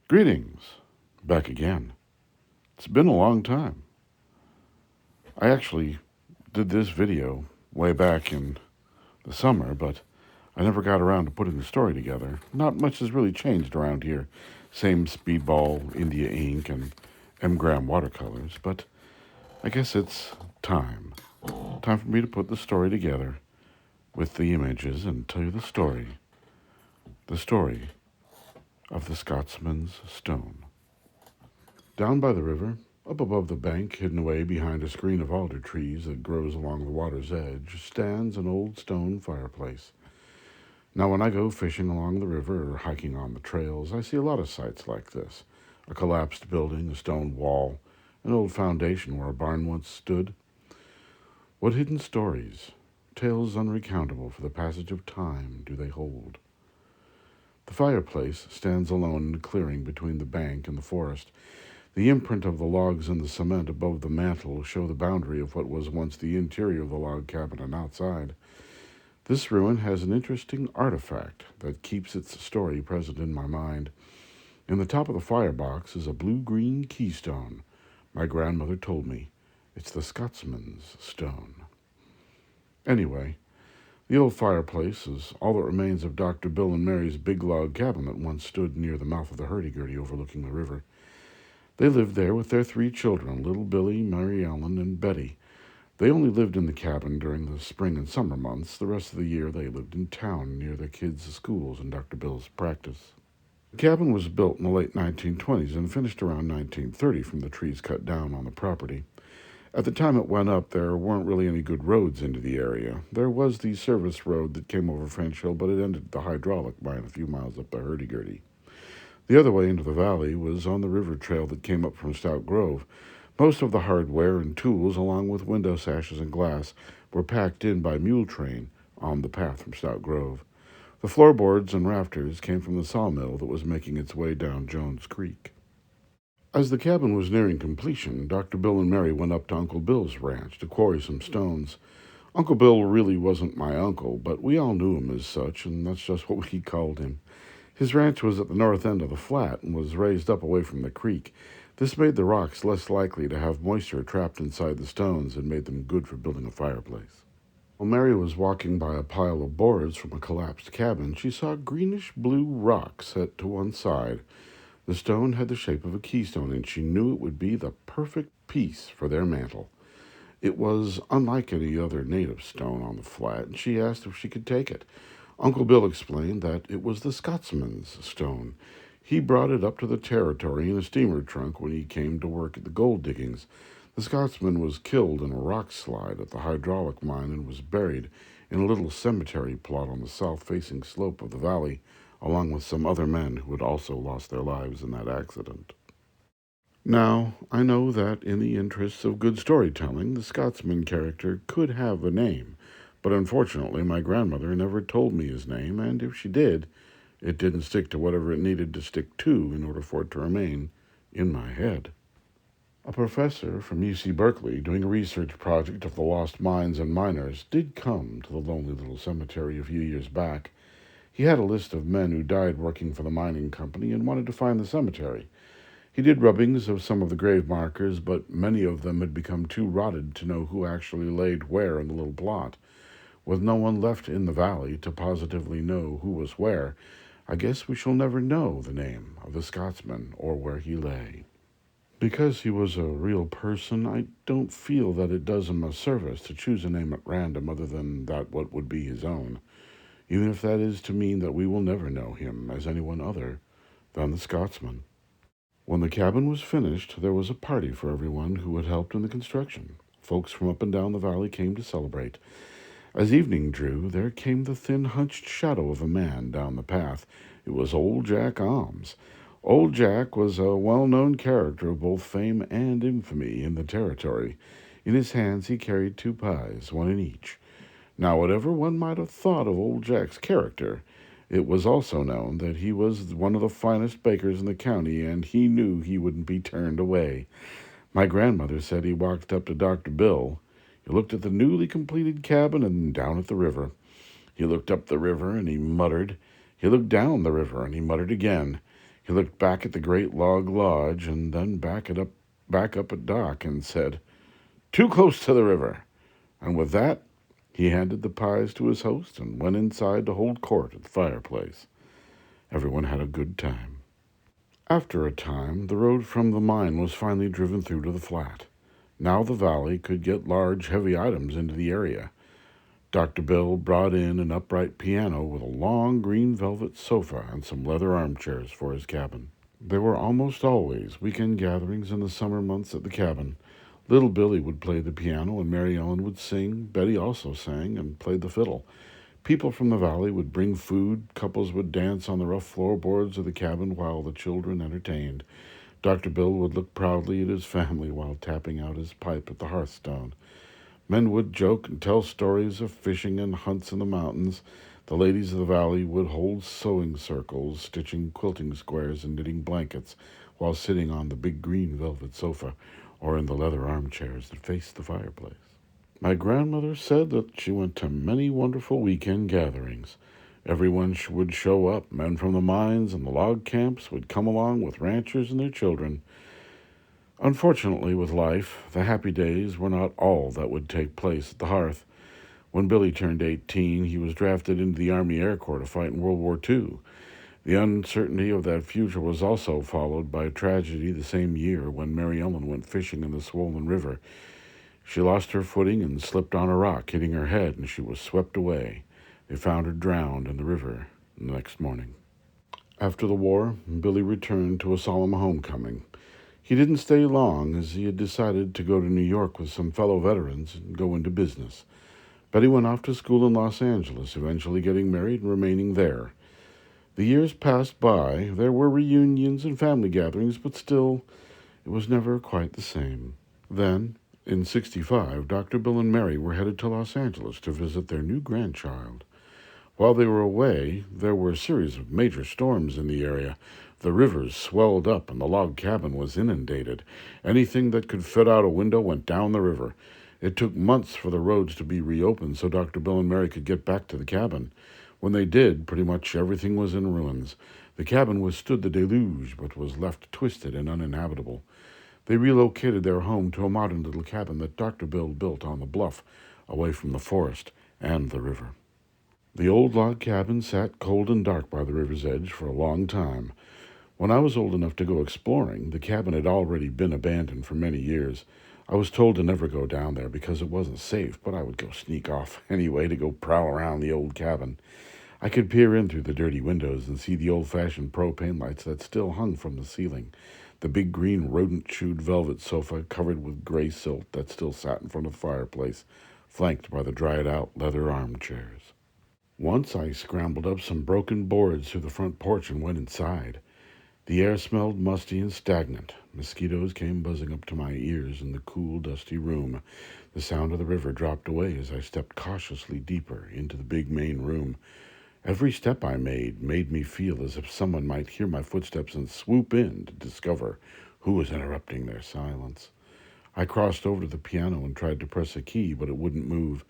Greetings. Back again. It's been a long time. I actually did this video way back in the summer, but I never got around to putting the story together. Not much has really changed around here. Same Speedball India Ink and M-gram watercolors, but I guess it's time. Time for me to put the story together with the images and tell you the story. The story of the Scotsman's stone. Down by the river, up above the bank, hidden away behind a screen of alder trees that grows along the water's edge, stands an old stone fireplace. Now, when I go fishing along the river or hiking on the trails, I see a lot of sights like this. A collapsed building, a stone wall, an old foundation where a barn once stood. What hidden stories, tales unrecountable for the passage of time, do they hold? The fireplace stands alone in a clearing between the bank and the forest. The imprint of the logs in the cement above the mantel show the boundary of what was once the interior of the log cabin and outside. This ruin has an interesting artifact that keeps its story present in my mind. In the top of the firebox is a blue-green keystone. My grandmother told me it's the Scotsman's stone. Anyway, the old fireplace is all that remains of Dr. Bill and Mary's big log cabin that once stood near the mouth of the hurdy-gurdy overlooking the river. They lived there with their 3 children, little Billy, Mary Ellen, and Betty. They only lived in the cabin during the spring and summer months. The rest of the year they lived in town near their kids' schools and Dr. Bill's practice. The cabin was built in the late 1920s and finished around 1930 from the trees cut down on the property. At the time it went up, there weren't really any good roads into the area. There was the service road that came over French Hill, but it ended at the hydraulic mine a few miles up the hurdy-gurdy. The other way into the valley was on the river trail that came up from Stout Grove. Most of the hardware and tools, along with window sashes and glass, were packed in by mule train on the path from Stout Grove. The floorboards and rafters came from the sawmill that was making its way down Jones Creek. As the cabin was nearing completion, Dr. Bill and Mary went up to Uncle Bill's ranch to quarry some stones. Uncle Bill really wasn't my uncle, but we all knew him as such, and that's just what we called him. His ranch was at the north end of the flat and was raised up away from the creek. This made the rocks less likely to have moisture trapped inside the stones and made them good for building a fireplace. While Mary was walking by a pile of boards from a collapsed cabin, she saw a greenish-blue rock set to one side. The stone had the shape of a keystone, and she knew it would be the perfect piece for their mantel. It was unlike any other native stone on the flat, and she asked if she could take it. Uncle Bill explained that it was the Scotsman's stone. He brought it up to the territory in a steamer trunk when he came to work at the gold diggings. The Scotsman was killed in a rock slide at the hydraulic mine and was buried in a little cemetery plot on the south-facing slope of the valley, along with some other men who had also lost their lives in that accident. Now, I know that in the interests of good storytelling, the Scotsman character could have a name, but unfortunately my grandmother never told me his name, and if she did, it didn't stick to whatever it needed to stick to in order for it to remain in my head. A professor from UC Berkeley doing a research project of the lost mines and miners did come to the lonely little cemetery a few years back. He had a list of men who died working for the mining company and wanted to find the cemetery. He did rubbings of some of the grave markers, but many of them had become too rotted to know who actually laid where in the little plot. With no one left in the valley to positively know who was where, I guess we shall never know the name of the Scotsman or where he lay. Because he was a real person, I don't feel that it does him a service to choose a name at random other than that what would be his own, even if that is to mean that we will never know him as anyone other than the Scotsman. When the cabin was finished, there was a party for everyone who had helped in the construction. Folks from up and down the valley came to celebrate. As evening drew, there came the thin, hunched shadow of a man down the path. It was old Jack Alms. Old Jack was a well-known character of both fame and infamy in the territory. In his hands he carried 2 pies, one in each. Now, whatever one might have thought of old Jack's character, it was also known that he was one of the finest bakers in the county, and he knew he wouldn't be turned away. My grandmother said he walked up to Dr. Bill. He looked at the newly completed cabin and down at the river. He looked up the river and he muttered. He looked down the river and he muttered again. He looked back at the great log lodge and then back up at Doc and said, "Too close to the river." And with that, he handed the pies to his host and went inside to hold court at the fireplace. Everyone had a good time. After a time, the road from the mine was finally driven through to the flat. Now the valley could get large, heavy items into the area. Dr. Bill brought in an upright piano with a long green velvet sofa and some leather armchairs for his cabin. There were almost always weekend gatherings in the summer months at the cabin. Little Billy would play the piano and Mary Ellen would sing. Betty also sang and played the fiddle. People from the valley would bring food. Couples would dance on the rough floorboards of the cabin while the children entertained. Dr. Bill would look proudly at his family while tapping out his pipe at the hearthstone. Men would joke and tell stories of fishing and hunts in the mountains. The ladies of the valley would hold sewing circles, stitching quilting squares and knitting blankets while sitting on the big green velvet sofa or in the leather armchairs that faced the fireplace. My grandmother said that she went to many wonderful weekend gatherings. Everyone would show up. Men from the mines and the log camps would come along with ranchers and their children. Unfortunately, with life, the happy days were not all that would take place at the hearth. When Billy turned 18, he was drafted into the Army Air Corps to fight in World War II. The uncertainty of that future was also followed by a tragedy the same year when Mary Ellen went fishing in the swollen river. She lost her footing and slipped on a rock, hitting her head, and she was swept away. They found her drowned in the river the next morning. After the war, Billy returned to a solemn homecoming. He didn't stay long, as he had decided to go to New York with some fellow veterans and go into business. Betty went off to school in Los Angeles, eventually getting married and remaining there. The years passed by. There were reunions and family gatherings, but still, it was never quite the same. Then, in '65, Dr. Bill and Mary were headed to Los Angeles to visit their new grandchild. While they were away, there were a series of major storms in the area. The rivers swelled up and the log cabin was inundated. Anything that could fit out a window went down the river. It took months for the roads to be reopened so Dr. Bill and Mary could get back to the cabin. When they did, pretty much everything was in ruins. The cabin withstood the deluge, but was left twisted and uninhabitable. They relocated their home to a modern little cabin that Dr. Bill built on the bluff, away from the forest and the river. The old log cabin sat cold and dark by the river's edge for a long time. When I was old enough to go exploring, the cabin had already been abandoned for many years. I was told to never go down there because it wasn't safe, but I would go sneak off anyway to go prowl around the old cabin. I could peer in through the dirty windows and see the old-fashioned propane lights that still hung from the ceiling, the big green rodent-chewed velvet sofa covered with gray silk that still sat in front of the fireplace, flanked by the dried-out leather armchairs. Once I scrambled up some broken boards through the front porch and went inside. The air smelled musty and stagnant. Mosquitoes came buzzing up to my ears in the cool, dusty room. The sound of the river dropped away as I stepped cautiously deeper into the big main room. Every step I made me feel as if someone might hear my footsteps and swoop in to discover who was interrupting their silence. I crossed over to the piano and tried to press a key, but it wouldn't move.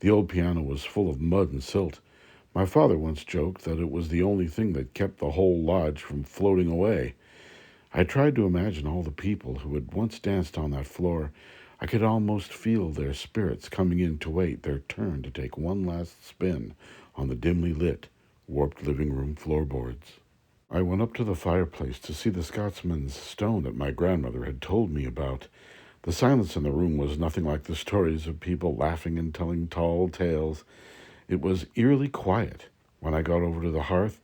The old piano was full of mud and silt. My father once joked that it was the only thing that kept the whole lodge from floating away. I tried to imagine all the people who had once danced on that floor. I could almost feel their spirits coming in to wait their turn to take one last spin on the dimly lit, warped living room floorboards. I went up to the fireplace to see the Scotsman's stone that my grandmother had told me about. The silence in the room was nothing like the stories of people laughing and telling tall tales. It was eerily quiet. When I got over to the hearth,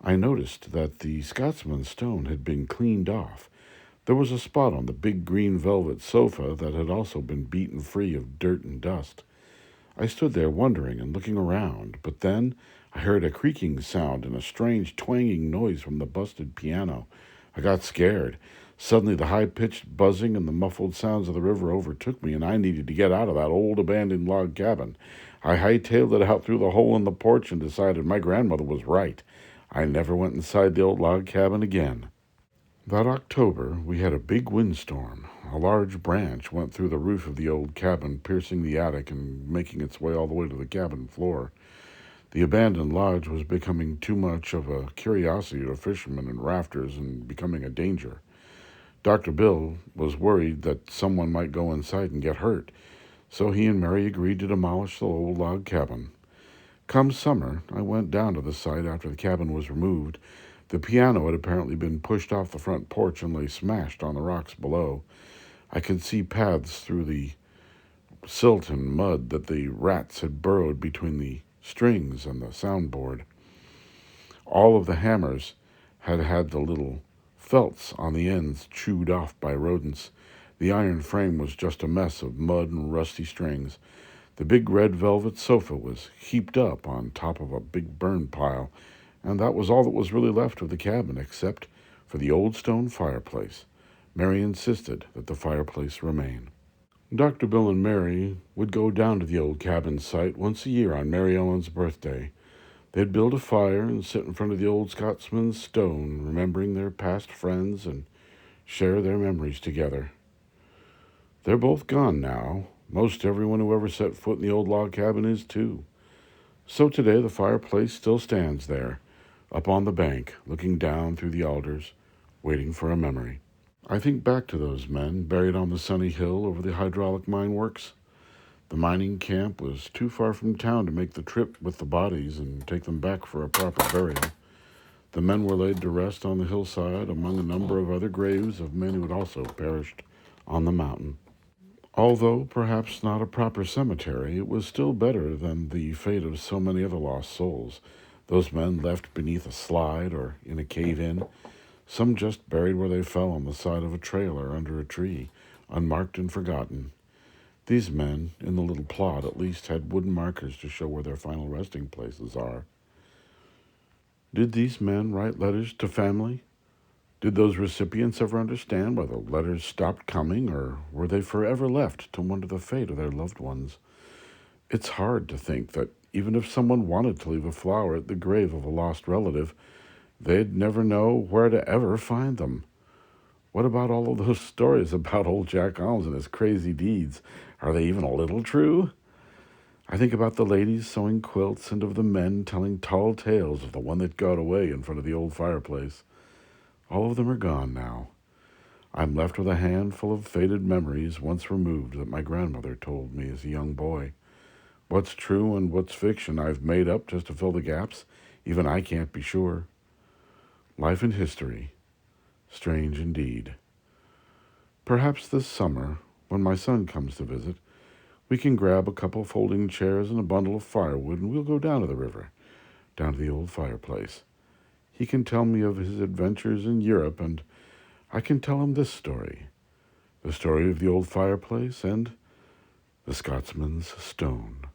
I noticed that the Scotsman's stone had been cleaned off. There was a spot on the big green velvet sofa that had also been beaten free of dirt and dust. I stood there wondering and looking around, but then I heard a creaking sound and a strange twanging noise from the busted piano. I got scared. Suddenly the high-pitched buzzing and the muffled sounds of the river overtook me, and I needed to get out of that old abandoned log cabin. I hightailed it out through the hole in the porch and decided my grandmother was right. I never went inside the old log cabin again. That October, we had a big windstorm. A large branch went through the roof of the old cabin, piercing the attic and making its way all the way to the cabin floor. The abandoned lodge was becoming too much of a curiosity to fishermen and rafters and becoming a danger. Dr. Bill was worried that someone might go inside and get hurt, so he and Mary agreed to demolish the old log cabin. Come summer, I went down to the site after the cabin was removed. The piano had apparently been pushed off the front porch and lay smashed on the rocks below. I could see paths through the silt and mud that the rats had burrowed between the strings and the soundboard. All of the hammers had had the little felts on the ends chewed off by rodents. The iron frame was just a mess of mud and rusty strings. The big red velvet sofa was heaped up on top of a big burn pile, and that was all that was really left of the cabin except for the old stone fireplace. Mary insisted that the fireplace remain. Dr. Bill and Mary would go down to the old cabin site once a year on Mary Ellen's birthday. They'd build a fire and sit in front of the old Scotsman's stone, remembering their past friends and share their memories together. They're both gone now. Most everyone who ever set foot in the old log cabin is too. So today the fireplace still stands there, up on the bank, looking down through the alders, waiting for a memory. I think back to those men buried on the sunny hill over the hydraulic mine works. The mining camp was too far from town to make the trip with the bodies and take them back for a proper burial. The men were laid to rest on the hillside among a number of other graves of men who had also perished on the mountain. Although perhaps not a proper cemetery, it was still better than the fate of so many other lost souls. Those men left beneath a slide or in a cave-in, some just buried where they fell on the side of a trail or under a tree, unmarked and forgotten. These men, in the little plot, at least had wooden markers to show where their final resting places are. Did these men write letters to family? Did those recipients ever understand why the letters stopped coming, or were they forever left to wonder the fate of their loved ones? It's hard to think that even if someone wanted to leave a flower at the grave of a lost relative, they'd never know where to ever find them. What about all of those stories about old Jack Holmes and his crazy deeds? Are they even a little true? I think about the ladies sewing quilts and of the men telling tall tales of the one that got away in front of the old fireplace. All of them are gone now. I'm left with a handful of faded memories once removed that my grandmother told me as a young boy. What's true and what's fiction I've made up just to fill the gaps. Even I can't be sure. Life and history. Strange indeed. Perhaps this summer, when my son comes to visit, we can grab a couple folding chairs and a bundle of firewood and we'll go down to the river, down to the old fireplace. He can tell me of his adventures in Europe and I can tell him this story, the story of the old fireplace and the Scotsman's stone.